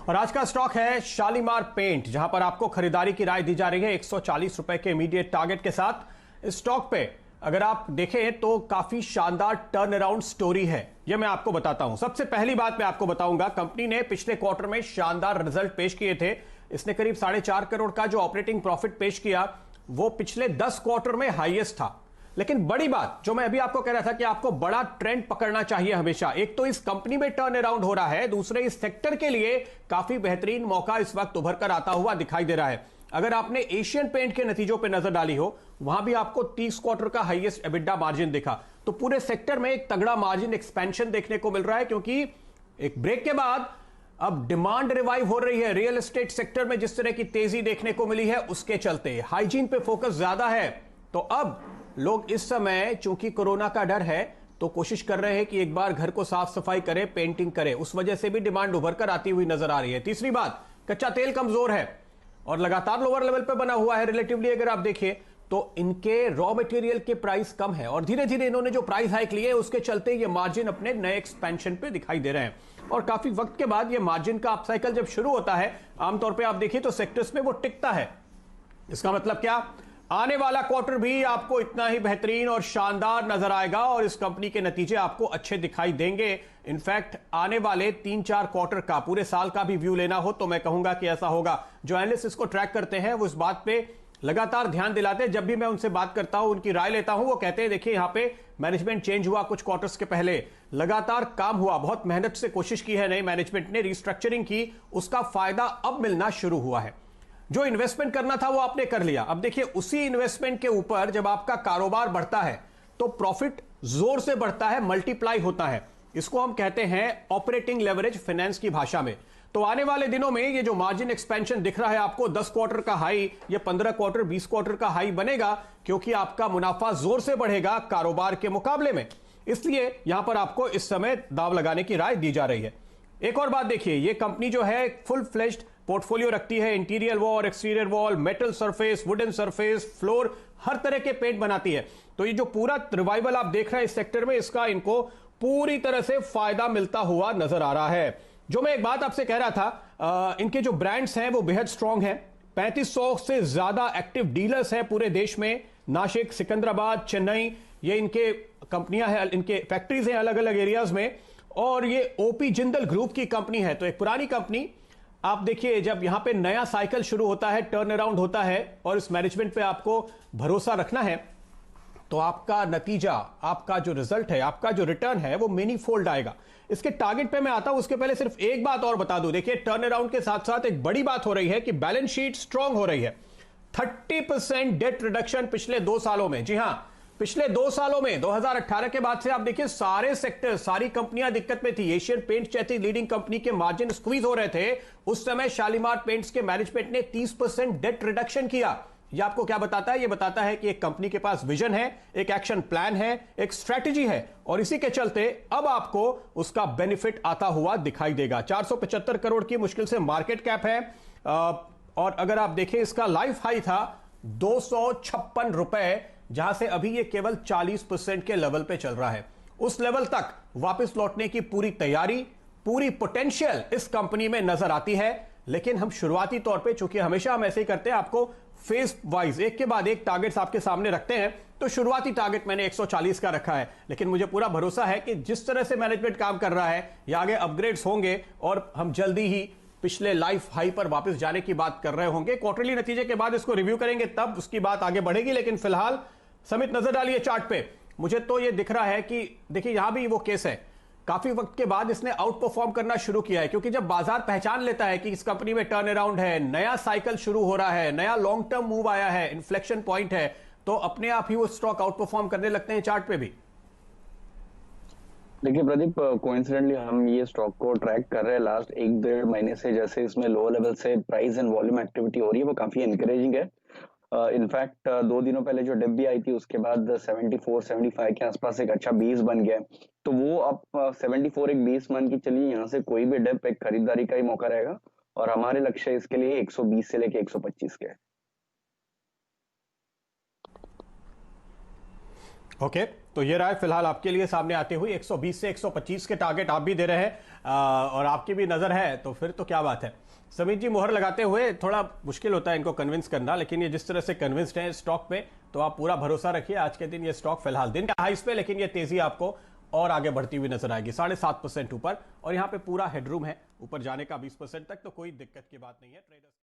और आज का स्टॉक है शालीमार पेंट, जहां पर आपको खरीदारी की राय दी जा रही है 140 रुपए के इमीडिएट टारगेट के साथ। इस स्टॉक पे अगर आप देखें तो काफी शानदार टर्न अराउंड स्टोरी है, यह मैं आपको बताता हूं। सबसे पहली बात मैं आपको बताऊंगा, कंपनी ने पिछले क्वार्टर में शानदार रिजल्ट पेश किए थे। इसने करीब 4.5 करोड़ का जो ऑपरेटिंग प्रॉफिट पेश किया वो पिछले 10 क्वार्टर में हाईएस्ट था। लेकिन बड़ी बात जो मैं अभी आपको कह रहा था कि आपको बड़ा ट्रेंड पकड़ना चाहिए हमेशा, एक तो इस कंपनी में टर्न अराउंड हो रहा है, दूसरे इस सेक्टर के लिए काफी बेहतरीन मौका इस वक्त उभर कर आता हुआ दिखाई दे रहा है। अगर आपने एशियन पेंट के नतीजों पर नजर डाली हो, वहां भी आपको 30 क्वार्टर का हाईएस्ट एबिडा मार्जिन दिखा। तो पूरे सेक्टर में एक तगड़ा मार्जिन एक्सपेंशन देखने को मिल रहा है, क्योंकि एक ब्रेक के बाद अब डिमांड रिवाइव हो रही है। रियल एस्टेट सेक्टर में जिस तरह की तेजी देखने को मिली है उसके चलते हाइजीन पे फोकस ज्यादा है। तो अब लोग इस समय चूंकि कोरोना का डर है तो कोशिश कर रहे हैं कि एक बार घर को साफ सफाई करें, पेंटिंग करें। उस वजह से भी डिमांड उभर कर आती हुई नजर आ रही है। तीसरी बात, कच्चा तेल कमजोर है और लगातार लोअर लेवल पे बना हुआ है रिलेटिवली। अगर आप देखिए तो इनके रॉ मटेरियल के प्राइस कम है और धीरे धीरे इन्होंने जो प्राइस हाइक लिए उसके चलते ये मार्जिन अपने नए एक्सपेंशन पे दिखाई दे रहे हैं। और काफी वक्त के बाद ये मार्जिन का अपसाइकिल जब शुरू होता है, आमतौर पे आप देखिए तो सेक्टर्स में वो टिकता है। इसका मतलब क्या, आने वाला क्वार्टर भी आपको इतना ही बेहतरीन और शानदार नजर आएगा और इस कंपनी के नतीजे आपको अच्छे दिखाई देंगे। इनफैक्ट आने वाले 3-4 क्वार्टर का, पूरे साल का भी व्यू लेना हो तो मैं कहूंगा कि ऐसा होगा। जो एनालिस्ट इसको ट्रैक करते हैं वो इस बात पे लगातार ध्यान दिलाते हैं। जब भी मैं उनसे बात करता हूं, उनकी राय लेता हूं, वो कहते हैं देखिए यहां पे मैनेजमेंट चेंज हुआ कुछ क्वार्टर्स के पहले, लगातार काम हुआ, बहुत मेहनत से कोशिश की है नई मैनेजमेंट ने, रिस्ट्रक्चरिंग की, उसका फायदा अब मिलना शुरू हुआ है। जो इन्वेस्टमेंट करना था वो आपने कर लिया। अब देखिए उसी इन्वेस्टमेंट के ऊपर जब आपका कारोबार बढ़ता है तो प्रॉफिट जोर से बढ़ता है, मल्टीप्लाई होता है। इसको हम कहते हैं ऑपरेटिंग लेवरेज फाइनेंस की भाषा में। तो आने वाले दिनों में ये जो मार्जिन एक्सपेंशन दिख रहा है आपको, 10 क्वार्टर का हाई या 15 क्वार्टर 20 क्वार्टर का हाई बनेगा, क्योंकि आपका मुनाफा जोर से बढ़ेगा कारोबार के मुकाबले में। इसलिए यहां पर आपको इस समय दाव लगाने की राय दी जा रही है। एक और बात देखिए, ये कंपनी जो है फुल फ्लेज्ड पोर्टफोलियो रखती है, interior wall, exterior wall, metal surface, wooden surface, floor, हर तरह के पेंट बनाती है। तो ये जो पूरा रिवाइवल आप देख रहे हैं इस सेक्टर में, इसका इनको पूरी तरह से फायदा मिलता हुआ नजर आ रहा है। जो मैं एक बात आपसे कह रहा था, इनके जो ब्रांड्स हैं वो बेहद स्ट्रांग हैं। 3500 से ज्यादा एक्टिव डीलर्स हैं पूरे देश में। नासिक, सिकंदराबाद, चेन्नई, ये इनके कंपनियां हैं, इनके फैक्ट्रीज हैं अलग अलग एरियाज में। और ये ओपी जिंदल ग्रुप की कंपनी है, तो एक पुरानी कंपनी। आप देखिए जब यहां पे नया साइकिल शुरू होता है, टर्न अराउंड होता है और इस मैनेजमेंट पे आपको भरोसा रखना है, तो आपका नतीजा, आपका जो रिजल्ट है, आपका जो रिटर्न है वो मेनी फोल्ड आएगा। इसके टारगेट पे मैं आता हूं, उसके पहले सिर्फ एक बात और बता दूं। देखिए टर्न अराउंड के साथ साथ एक बड़ी बात हो रही है कि बैलेंस शीट स्ट्रांग हो रही है। 30% डेट रिडक्शन पिछले 2 सालों में। जी हां, पिछले 2 सालों में 2018 के बाद से आप देखिए सारे सेक्टर, सारी कंपनियां दिक्कत में थी। एशियन पेंट जैसी लीडिंग कंपनी के मार्जिन स्क्वीज हो रहे थे। उस समय शालीमार पेंट्स के मैनेजमेंट ने 30% डेट रिडक्शन किया। यह आपको क्या बताता है? यह बताता है कि एक कंपनी के पास विजन है, एक एक्शन प्लान है, एक स्ट्रेटजी है, और इसी के चलते अब आपको उसका बेनिफिट आता हुआ दिखाई देगा। 475 करोड़ की मुश्किल से मार्केट कैप है और अगर आप देखें इसका लाइफ हाई था 256 रुपए, जहां से अभी ये केवल 40% के लेवल पे चल रहा है। उस लेवल तक वापस लौटने की पूरी तैयारी, पूरी पोटेंशियल इस कंपनी में नजर आती है। लेकिन हम शुरुआती तौर पे, चूंकि हमेशा हम ऐसे ही करते हैं, आपको फेज वाइज एक के बाद एक टारगेट्स आपके सामने रखते हैं, तो शुरुआती टारगेट मैंने 140 का रखा है। लेकिन मुझे पूरा भरोसा है कि जिस तरह से मैनेजमेंट काम कर रहा है, ये आगे अपग्रेड्स होंगे और हम जल्दी ही पिछले लाइफ हाई पर वापस जाने की बात कर रहे होंगे। क्वार्टरली नतीजे के बाद इसको रिव्यू करेंगे, तब उसकी बात आगे बढ़ेगी। लेकिन फिलहाल समित नजर डालिए चार्ट पे, मुझे तो ये दिख रहा है कि देखिए यहां भी वो केस है, काफी वक्त के बाद इसने आउट परफॉर्म करना शुरू किया है। क्योंकि जब बाजार पहचान लेता है कि इस कंपनी में टर्न अराउंड है, नया साइकिल शुरू हो रहा है, नया लॉन्ग टर्म मूव आया है, इन्फ्लेक्शन पॉइंट है, तो अपने आप ही वो स्टॉक आउट परफॉर्म करने लगते हैं चार्ट पे भी। देखिए प्रदीप, कोइंसिडेंटली हम ये स्टॉक को ट्रैक कर रहे हैं लास्ट 1-1.5 महीने से। जैसे इसमें लो लेवल से प्राइस एंड वॉल्यूम एक्टिविटी हो रही है वो काफी एनकरेजिंग है। इनफैक्ट 2 दिनों पहले जो डिप भी आई थी उसके बाद 74-75 के आसपास एक अच्छा बेस बन गया। तो वो अब 74 एक बेस मान की चलिए, यहाँ से कोई भी डिप एक खरीदारी का ही मौका रहेगा और हमारे लक्ष्य इसके लिए 120 से लेके 125 के। ओके, तो ये रहा है फिलहाल आपके लिए सामने आते हुए 120 से 125 के टारगेट आप भी दे रहे हैं और आपकी भी नजर है, तो फिर तो क्या बात है। समीत जी, मुहर लगाते हुए थोड़ा मुश्किल होता है इनको कन्विंस करना, लेकिन ये जिस तरह से कन्विंस्ड है स्टॉक पे, तो आप पूरा भरोसा रखिए। आज के दिन ये स्टॉक फिलहाल दिन के हाइस पे, लेकिन ये तेजी आपको और आगे बढ़ती हुई नजर आएगी 7.5% ऊपर, और यहाँ पे पूरा हेडरूम है ऊपर जाने का 20% तक, तो कोई दिक्कत की बात नहीं है ट्रेडर्स।